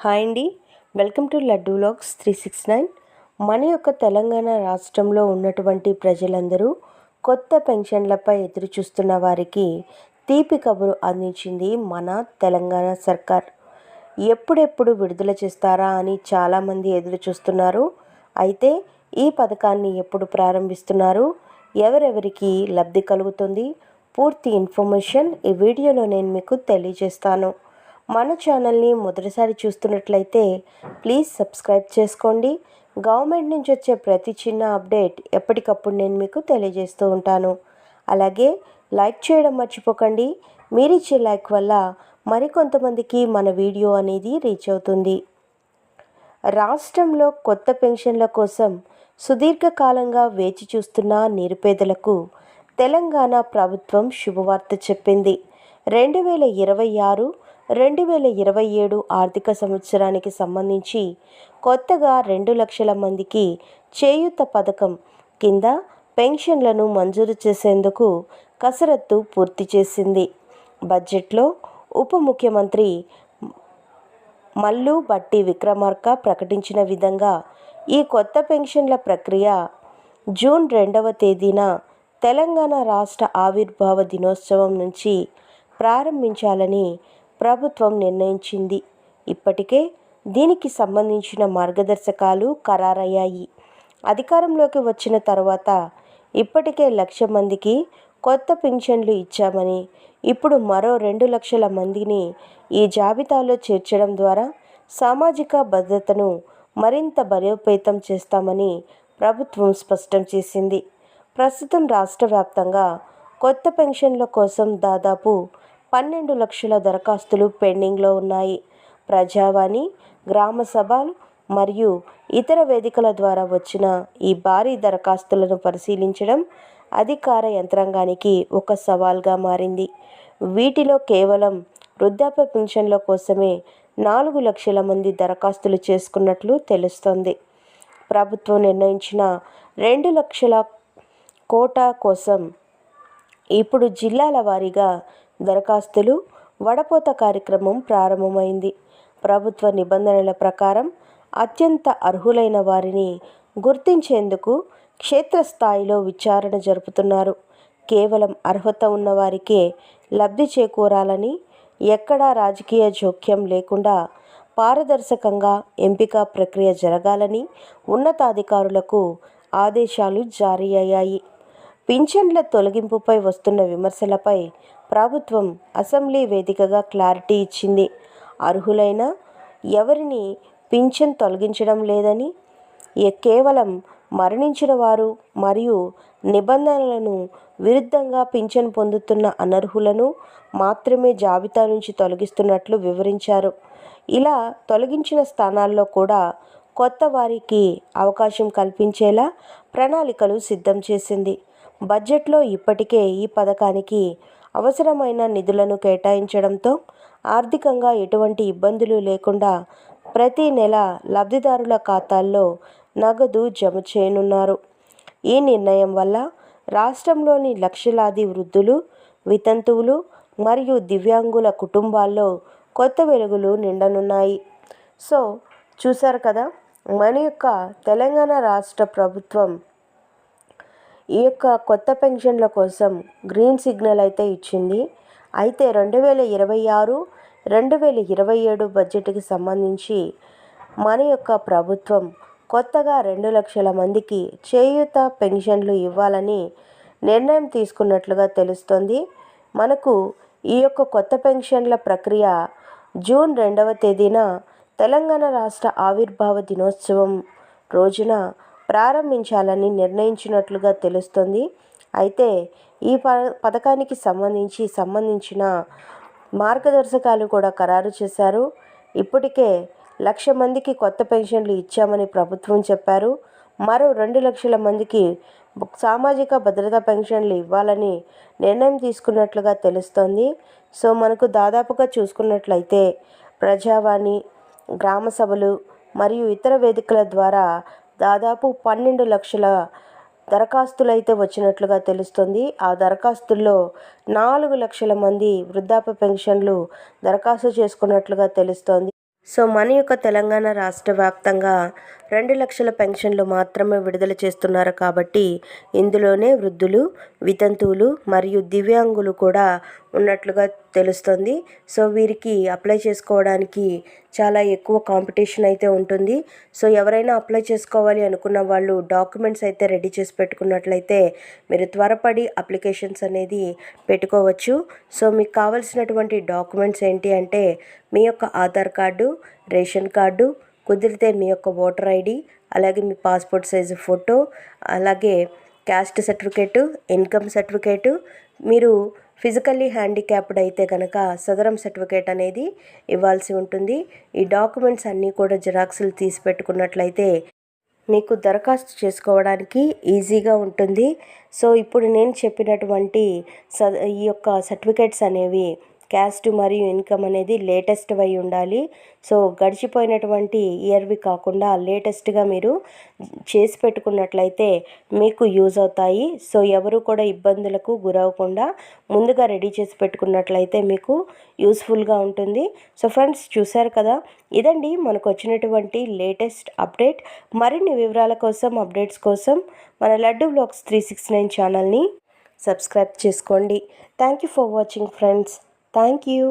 Hi అండి, welcome to laddu vlogs 369. మన యొక్క తెలంగాణ రాష్ట్రంలో ఉన్నటువంటి ప్రజలందరూ కొత్త పెన్షన్లపై ఎదురు చూస్తున్న వారికి తీపి కబురు అందించింది మన తెలంగాణ సర్కార్. ఎప్పుడెప్పుడు విడుదల చేస్తారా అని చాలామంది ఎదురు చూస్తున్నారు. అయితే ఈ పథకాన్ని ఎప్పుడు ప్రారంభిస్తున్నారు, ఎవరెవరికి లబ్ధి కలుగుతుంది, పూర్తి ఇన్ఫర్మేషన్ ఈ వీడియోలో నేను మీకు తెలియజేస్తాను. మన ఛానల్ని మొదటిసారి చూస్తున్నట్లయితే ప్లీజ్ సబ్స్క్రైబ్ చేసుకోండి. గవర్నమెంట్ నుంచి వచ్చే ప్రతి చిన్న అప్డేట్ ఎప్పటికప్పుడు నేను మీకు తెలియజేస్తూ ఉంటాను. అలాగే లైక్ చేయడం మర్చిపోకండి. మీరు ఇచ్చే లైక్ వల్ల మరికొంతమందికి మన వీడియో అనేది రీచ్ అవుతుంది. రాష్ట్రంలో కొత్త పెన్షన్ల కోసం సుదీర్ఘకాలంగా వేచి చూస్తున్న నిరుపేదలకు తెలంగాణ ప్రభుత్వం శుభవార్త చెప్పింది. 2026-2027 ఆర్థిక సంవత్సరానికి సంబంధించి కొత్తగా 2 లక్షల మందికి చేయూత పథకం కింద పెన్షన్లను మంజూరు చేసేందుకు కసరత్తు పూర్తి చేసింది. బడ్జెట్లో ఉప ముఖ్యమంత్రి మల్లు భట్టి విక్రమార్క ప్రకటించిన విధంగా ఈ కొత్త పెన్షన్ల ప్రక్రియ జూన్ 2వ తేదీన తెలంగాణ రాష్ట్ర ఆవిర్భావ దినోత్సవం నుంచి ప్రారంభించాలని ప్రభుత్వం నిర్ణయించింది. ఇప్పటికే దీనికి సంబంధించిన మార్గదర్శకాలు ఖరారయ్యాయి. అధికారంలోకి వచ్చిన తర్వాత ఇప్పటికే 1,00,000 మందికి కొత్త పింఛన్లు ఇచ్చామని, ఇప్పుడు మరో 2 లక్షల మందిని ఈ జాబితాలో చేర్చడం ద్వారా సామాజిక భద్రతను మరింత బలోపేతం చేస్తామని ప్రభుత్వం స్పష్టం చేసింది. ప్రస్తుతం రాష్ట్ర వ్యాప్తంగా కొత్త పెన్షన్ల కోసం దాదాపు 12 లక్షల దరఖాస్తులు పెండింగ్లో ఉన్నాయి. ప్రజావాణి, గ్రామ సభలు మరియు ఇతర వేదికల ద్వారా వచ్చిన ఈ భారీ దరఖాస్తులను పరిశీలించడం అధికార యంత్రాంగానికి ఒక సవాల్గా మారింది. వీటిలో కేవలం వృద్ధాప్య పెన్షన్ల కోసమే 4 లక్షల మంది దరఖాస్తులు చేసుకున్నట్లు తెలుస్తోంది. ప్రభుత్వం నిర్ణయించిన 2 లక్షల కోటా కోసం ఇప్పుడు జిల్లాల వారీగా దరఖాస్తులు వడపోత కార్యక్రమం ప్రారంభమైంది. ప్రభుత్వ నిబంధనల ప్రకారం అత్యంత అర్హులైన వారిని గుర్తించేందుకు క్షేత్రస్థాయిలో విచారణ జరుపుతున్నారు. కేవలం అర్హత ఉన్నవారికే లబ్ధి చేకూరాలని, ఎక్కడా రాజకీయ జోక్యం లేకుండా పారదర్శకంగా ఎంపిక ప్రక్రియ జరగాలని ఉన్నతాధికారులకు ఆదేశాలు జారీ అయ్యాయి. పింఛన్ల తొలగింపుపై వస్తున్న విమర్శలపై ప్రభుత్వం అసెంబ్లీ వేదికగా క్లారిటీ ఇచ్చింది. అర్హులైన ఎవరిని పింఛన్ తొలగించడం లేదని, కేవలం మరణించిన వారు మరియు నిబంధనలను విరుద్ధంగా పింఛన్ పొందుతున్న అనర్హులను మాత్రమే జాబితా నుంచి తొలగిస్తున్నట్లు వివరించారు. ఇలా తొలగించిన స్థానాల్లో కూడా కొత్త వారికి అవకాశం కల్పించేలా ప్రణాళికలు సిద్ధం చేసింది. బడ్జెట్లో ఇప్పటికే ఈ పథకానికి అవసరమైన నిధులను కేటాయించడంతో ఆర్థికంగా ఎటువంటి ఇబ్బందులు లేకుండా ప్రతి నెల లబ్ధిదారుల ఖాతాల్లో నగదు జమ చేయనున్నారు. ఈ నిర్ణయం వల్ల రాష్ట్రంలోని లక్షలాది వృద్ధులు, వితంతువులు మరియు దివ్యాంగుల కుటుంబాల్లో కొత్త వెలుగులు నిండనున్నాయి. సో చూశారు కదా, మన యొక్క తెలంగాణ రాష్ట్ర ప్రభుత్వం ఈ యొక్క కొత్త పెన్షన్ల కోసం గ్రీన్ సిగ్నల్ అయితే ఇచ్చింది. అయితే 2026-2027 బడ్జెట్కి సంబంధించి మన యొక్క ప్రభుత్వం కొత్తగా 2 లక్షల మందికి చేయూత పెన్షన్లు ఇవ్వాలని నిర్ణయం తీసుకున్నట్లుగా తెలుస్తోంది. మనకు ఈ యొక్క కొత్త పెన్షన్ల ప్రక్రియ జూన్ 2వ తేదీన తెలంగాణ రాష్ట్ర ఆవిర్భావ దినోత్సవం రోజున ప్రారంభించాలని నిర్ణయించినట్లుగా తెలుస్తుంది. అయితే ఈ పథకానికి సంబంధించిన మార్గదర్శకాలు కూడా ఖరారు చేశారు. ఇప్పటికే 1,00,000 మందికి కొత్త పెన్షన్లు ఇచ్చామని ప్రభుత్వం చెప్పారు. మరో 2 లక్షల మందికి సామాజిక భద్రతా పెన్షన్లు ఇవ్వాలని నిర్ణయం తీసుకున్నట్లుగా తెలుస్తోంది. సో మనకు దాదాపుగా చూసుకున్నట్లయితే ప్రజావాణి, గ్రామ సభలు మరియు ఇతర వేదికల ద్వారా దాదాపు 12 లక్షల దరఖాస్తులు అయితే వచ్చినట్లుగా తెలుస్తుంది. ఆ దరఖాస్తుల్లో 4 లక్షల మంది వృద్ధాప్య పెన్షన్లు దరఖాస్తు చేసుకున్నట్లుగా తెలుస్తోంది. సో మన యొక్క తెలంగాణ రాష్ట్ర వ్యాప్తంగా 2 లక్షల పెన్షన్లు మాత్రమే విడుదల చేస్తున్నారు కాబట్టి ఇందులోనే వృద్ధులు, వితంతువులు మరియు దివ్యాంగులు కూడా ఉన్నట్లుగా తెలుస్తుంది. సో వీరికి అప్లై చేసుకోవడానికి చాలా ఎక్కువ కాంపిటీషన్ అయితే ఉంటుంది. సో ఎవరైనా అప్లై చేసుకోవాలి అనుకున్న వాళ్ళు డాక్యుమెంట్స్ అయితే రెడీ చేసి పెట్టుకున్నట్లయితే మీరు త్వరపడి అప్లికేషన్స్ అనేది పెట్టుకోవచ్చు. సో మీకు కావాల్సినటువంటి డాక్యుమెంట్స్ ఏంటి అంటే మీ యొక్క ఆధార్ కార్డు, రేషన్ కార్డు, కుదిరితే మీ యొక్క ఓటర్ ఐడి, అలాగే మీ పాస్పోర్ట్ సైజు ఫోటో, అలాగే క్యాస్ట్ సర్టిఫికేటు, ఇన్కమ్ సర్టిఫికేటు, మీరు ఫిజికల్లీ హ్యాండిక్యాప్డ్ అయితే కనుక సదరం సర్టిఫికేట్ అనేది ఇవ్వాల్సి ఉంటుంది. ఈ డాక్యుమెంట్స్ అన్నీ కూడా జిరాక్స్లు తీసి పెట్టుకున్నట్లయితే మీకు దరఖాస్తు చేసుకోవడానికి ఈజీగా ఉంటుంది. సో ఇప్పుడు నేను చెప్పినటువంటి ఈ యొక్క సర్టిఫికేట్స్ అనేవి క్యాస్ట్ మరియు ఇన్కమ్ అనేది లేటెస్ట్ అయి ఉండాలి. సో గడిచిపోయినటువంటి ఇయర్వి కాకుండా లేటెస్ట్గా మీరు చేసి పెట్టుకున్నట్లయితే మీకు యూజ్ అవుతాయి. సో ఎవరు కూడా ఇబ్బందులకు గురవకుండా ముందుగా రెడీ చేసి పెట్టుకున్నట్లయితే మీకు యూస్ఫుల్గా ఉంటుంది. సో ఫ్రెండ్స్, చూశారు కదా, ఇదండి మనకు వచ్చినటువంటి లేటెస్ట్ అప్డేట్. మరిన్ని వివరాల కోసం, అప్డేట్స్ కోసం మన లడ్డు వ్లాగ్స్ 369 ఛానల్ని సబ్స్క్రైబ్ చేసుకోండి. Thank you for watching friends. Thank you.